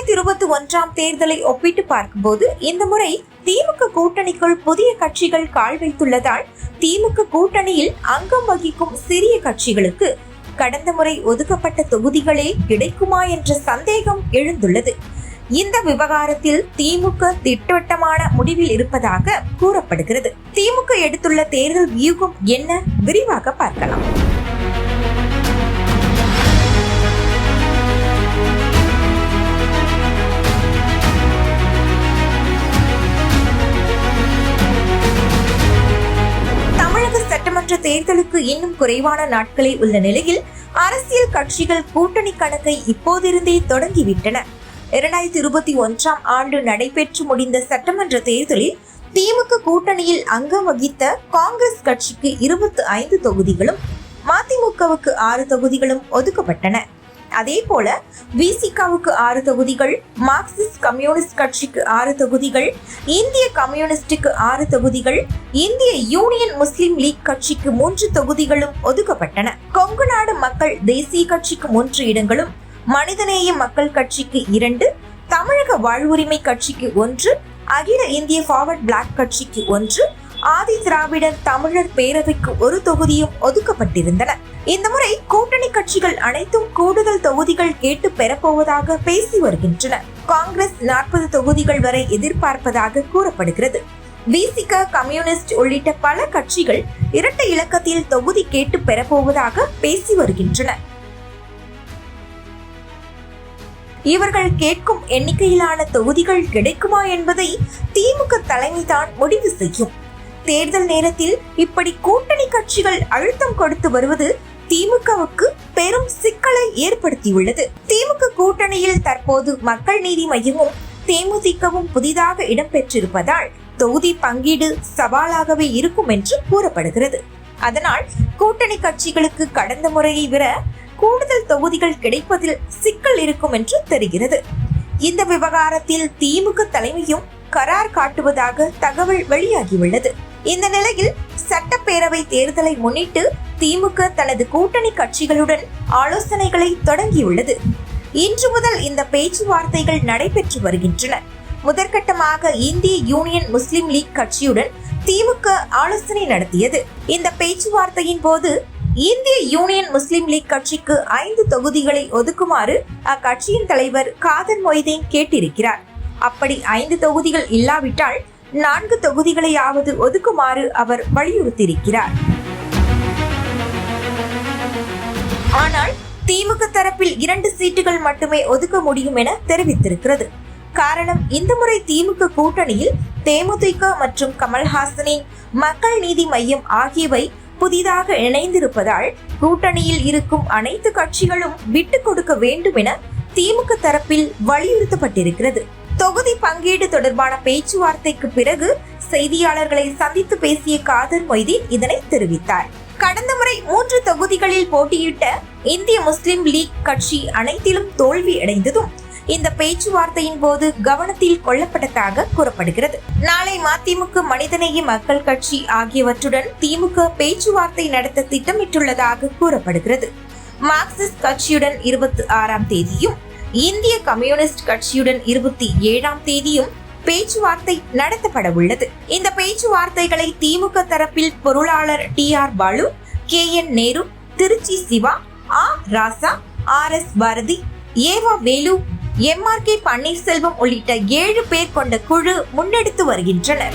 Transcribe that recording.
2021 தேர்தலை ஒப்பிட்டு பார்க்கும்போது இந்த முறை திமுக கூட்டணிக்குள் புதிய கட்சிகள் கால் வைத்துள்ளதால் திமுக கூட்டணியில் அங்கம் வகிக்கும் சிறிய கட்சிகளுக்கு கடந்த முறை ஒதுக்கப்பட்ட தொகுதிகளே கிடைக்குமா என்ற சந்தேகம் எழுந்துள்ளது. இந்த விவகாரத்தில் திமுக திட்டவட்டமான முடிவில் இருப்பதாக கூறப்படுகிறது. திமுக எடுத்துள்ள தேர்தல் வியூகம் என்ன, விரிவாக பார்க்கலாம். சட்டமன்ற தேர்தலுக்கு இன்னும் குறைவான நாட்களே உள்ள நிலையில் அரசியல் கட்சிகள் கூட்டணி கணக்கை இப்போதிருந்தே தொடங்கிவிட்டன. 2021 ஆண்டு நடைபெற்று முடிந்த சட்டமன்ற தேர்தலில் திமுக கூட்டணியில் அங்கம் வகித்த காங்கிரஸ் கட்சிக்கு 25 தொகுதிகளும் மதிமுகவுக்கு 6 தொகுதிகளும் ஒதுக்கப்பட்டன. அதே போல விசிகாவுக்கு 6 தொகுதிகள், மார்க்சிஸ்ட் கம்யூனிஸ்ட் கட்சிக்கு 6 தொகுதிகள், இந்திய கம்யூனிஸ்டுக்கு 6 தொகுதிகள், இந்திய யூனியன் முஸ்லிம் லீக் கட்சிக்கு 3 தொகுதிகளும் ஒதுக்கப்பட்டன. கொங்கு நாடு மக்கள் தேசிய கட்சிக்கு 3 இடங்களும், மனிதநேய மக்கள் கட்சிக்கு 2, தமிழக வாழ்வுரிமை கட்சிக்கு 1, அகில இந்திய ஃபார்வர்ட் பிளாக் கட்சிக்கு 1, ஆதி திராவிடர் தமிழர் பேரவைக்கு 1 தொகுதியும் ஒதுக்கப்பட்டிருந்தன. இந்த முறை கூட்டணி கட்சிகள் அனைத்தும் கூடுதல் தொகுதிகள் கேட்டு பெறப்போவதாக பேசி வருகின்றன. காங்கிரஸ் 40 தொகுதிகள் வரை எதிர்பார்ப்பதாக கூறப்படுகிறது. விசிக, கம்யூனிஸ்ட் உள்ளிட்ட பல கட்சிகள் இரட்டை இலக்கத்தில் தொகுதி கேட்டு பெறப்போவதாக பேசி வருகின்றன. இவர்கள் கேட்கும் எண்ணிக்கையிலான தொகுதிகள் கிடைக்குமா என்பதை திமுக தலைமைதான் முடிவு செய்யும். தேர்தல் நேரத்தில் இப்படி கூட்டணி கட்சிகள் அழுத்தம் கொடுத்து வருவது திமுகவுக்கு பெரும் சிக்கலை ஏற்படுத்தியுள்ளது. திமுக கூட்டணியில் தற்போது மக்கள் நீதி மையமும் தேமுதிகவும் புதிதாக இடம்பெற்றிருப்பதால் தொகுதி பங்கீடு சவாலாகவே இருக்கும் என்று கூறப்படுகிறது. அதனால் கூட்டணி கட்சிகளுக்கு கடந்த முறையை விட கூடுதல் தொகுதிகள் கிடைப்பதில் சிக்கல் இருக்கும் என்று தெரிகிறது. இந்த விவகாரத்தில் திமுக தலைமையும் கரார் காட்டுவதாக தகவல் வெளியாகியுள்ளது. இந்த நிலையில் சட்டப்பேரவை தேர்தலை முன்னிட்டு திமுக தனது கூட்டணி கட்சிகளுடன் ஆலோசனைகளை தொடங்கியுள்ளது. இன்று முதல் இந்த பேச்சுவார்த்தைகள் நடைபெற்று வருகின்றன. முதற்கட்டமாக இந்திய யூனியன் முஸ்லிம் லீக் கட்சியுடன் திமுக ஆலோசனை நடத்தியது. இந்த பேச்சுவார்த்தையின் போது இந்திய யூனியன் முஸ்லிம் லீக் கட்சிக்கு 5 தொகுதிகளை ஒதுக்குமாறு அக்கட்சியின் தலைவர் காதர் மொய்தீன் கேட்டிருக்கிறார். அப்படி 5 தொகுதிகள் இல்லாவிட்டால் 4 தொகுதிகளையாவது ஒதுக்குமாறு அவர் வலியுறுத்தியிருக்கிறார். ஆனால் திமுக தரப்பில் 2 சீட்டுகள் மட்டுமே ஒதுக்க முடியும் என தெரிவித்திருக்கிறது. காரணம், இந்த முறை திமுக கூட்டணியில் தேமுதிக மற்றும் கமல்ஹாசனின் மக்கள் நீதி மையம் ஆகியவை புதிதாக இணைந்திருப்பதால் கூட்டணியில் இருக்கும் அனைத்து கட்சிகளும் விட்டு கொடுக்க வேண்டும் என திமுக தரப்பில் வலியுறுத்தப்பட்டிருக்கிறது. தொகுதி பங்கீடு தொடர்பான பேச்சுவார்த்தைக்கு பிறகு செய்தியாளர்களை சந்தித்து பேசிய காதர் மொய்தீன் இதனை தெரிவித்தார். கடந்த முறை 3 தொகுதிகளில் போட்டியிட்ட இந்திய முஸ்லிம் லீக் கட்சி அனைத்திலும் தோல்வி அடைந்ததும் இந்த பேச்சுவார்த்தையின் போது கவனத்தில் கொள்ளப்பட்டதாக கூறப்படுகிறது. நாளை மதிமுக, மனிதநேய மக்கள் கட்சி ஆகியவற்றுடன் திமுக பேச்சுவார்த்தை நடத்த திட்டமிட்டுள்ளதாக கூறப்படுகிறது. மார்க்சிஸ்ட் கட்சியுடன் 26ஆம் தேதியும், இந்திய கம்யூனிஸ்ட் கட்சியுடன் 27ஆம் தேதியும் பேச்சுவார்த்தை நடத்தப்பட உள்ளது. இந்த பேச்சுவார்த்தைகளை திமுக தரப்பில் பொருளாளர் TR பாலு, KN நேரு, திருச்சி சிவா, ராசா, RS பாரதி, ஏவா வேலு, MRK பன்னீர்செல்வம் உள்ளிட்ட 7 பேர் கொண்ட குழு முன்னெடுத்து வருகின்றனர்.